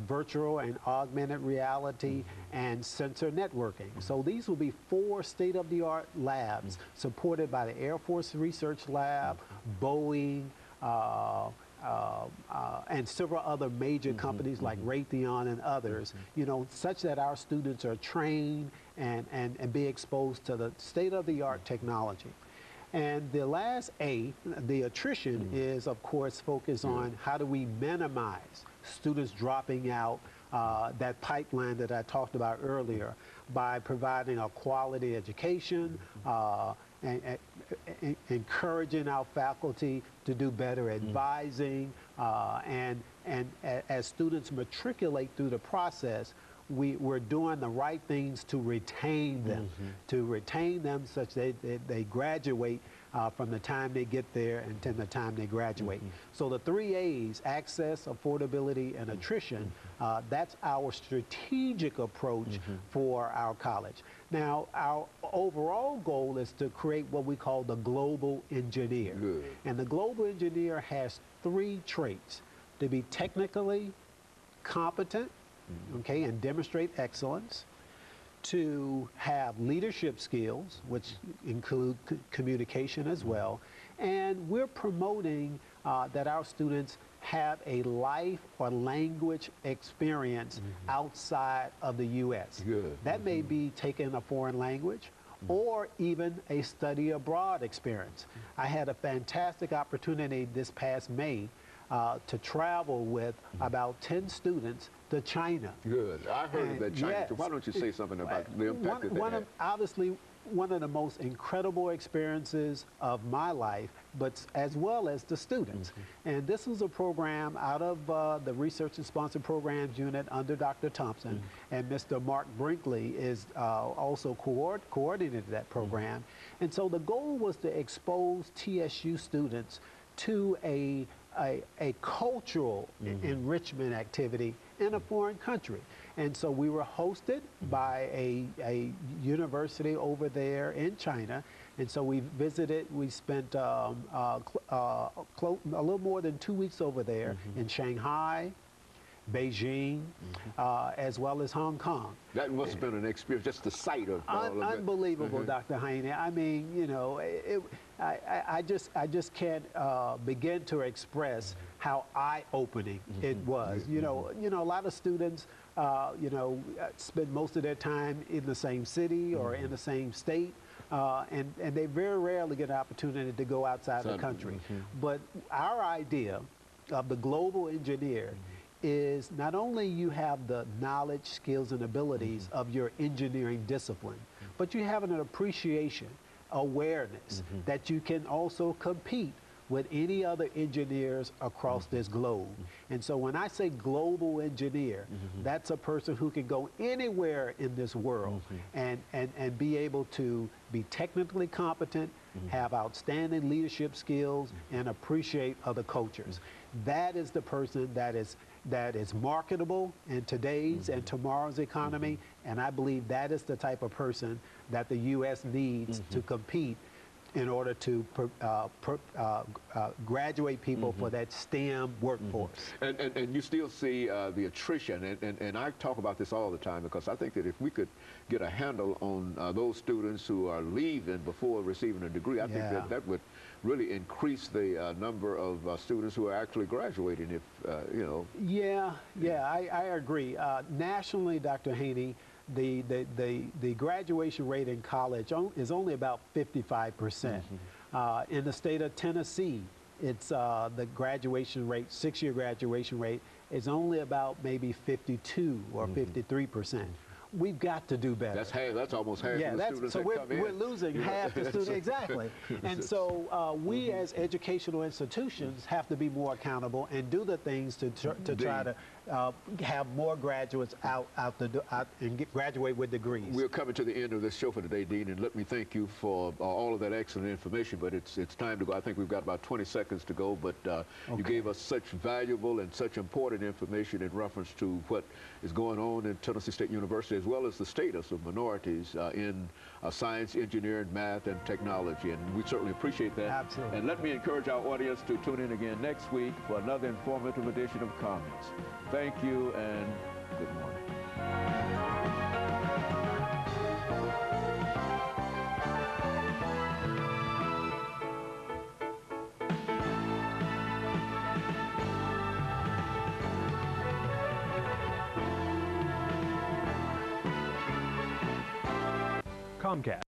virtual and augmented reality, and sensor networking. So these will be 4 state-of-the-art labs supported by the Air Force Research Lab, Boeing, and several other major companies like Raytheon and others, you know, such that our students are trained and be exposed to the state-of-the-art technology. And the last A, the attrition, is of course focused on how do we minimize students dropping out, that pipeline that I talked about earlier, by providing a quality education, and encouraging our faculty to do better advising, and as students matriculate through the process, we're doing the right things to retain them, such that they graduate from the time they get there and to the time they graduate. So the 3 A's, access, affordability, and attrition, that's our strategic approach for our college. Now, our overall goal is to create what we call the global engineer. And the global engineer has 3 traits: to be technically competent, okay, and demonstrate excellence, to have leadership skills, which include communication as well, and we're promoting that our students have a life or language experience outside of the U.S. That may be taking a foreign language or even a study abroad experience. I had a fantastic opportunity this past May to travel with about 10 students to China. I heard of that China. So why don't you say something about the impact that they had? Obviously, one of the most incredible experiences of my life, but as well as the students. And this was a program out of the Research and Sponsored Programs Unit under Dr. Thompson, and Mr. Mark Brinkley is also coordinated that program. And so the goal was to expose TSU students to a cultural enrichment activity in a foreign country. And so we were hosted by a university over there in China. And so we visited, we spent a little more than 2 weeks over there in Shanghai, Beijing, as well as Hong Kong. That must have been an experience, just the sight of all of it. Unbelievable, Dr. Haney. I mean, you know, I just can't begin to express how eye-opening it was. You know, a lot of students, you know, spend most of their time in the same city or in the same state. And they very rarely get an opportunity to go outside the country. But our idea of the global engineer is not only you have the knowledge, skills, and abilities of your engineering discipline, but you have an appreciation, awareness that you can also compete with any other engineers across this globe. And so when I say global engineer, that's a person who can go anywhere in this world and be able to be technically competent, have outstanding leadership skills, and appreciate other cultures. That is the person that is marketable in today's and tomorrow's economy, and I believe that is the type of person that the U.S. needs to compete in order to graduate people for that STEM workforce. And you still see the attrition, and I talk about this all the time, because I think that if we could get a handle on those students who are leaving before receiving a degree, I think that would really increase the number of students who are actually graduating, if, you know. I agree. Nationally, Dr. Haney, the graduation rate in college is only about 55%. In the state of Tennessee, it's the graduation rate, 6-year graduation rate, is only about maybe 52 or 53%. We've got to do better. That's half. That's almost half of the students that come in. We're losing half the students, exactly. And so we as educational institutions have to be more accountable and do the things to try to have more graduates out and graduate with degrees. We're coming to the end of this show for today, Dean, and let me thank you for all of that excellent information, but it's time to go. I think we've got about 20 seconds to go, but you gave us such valuable and such important information in reference to what is going on in Tennessee State University, as well as the status of minorities in science, engineering, math, and technology, and we certainly appreciate that. Absolutely. And let me encourage our audience to tune in again next week for another informative edition of Comments. Thank you and good morning. Comcast.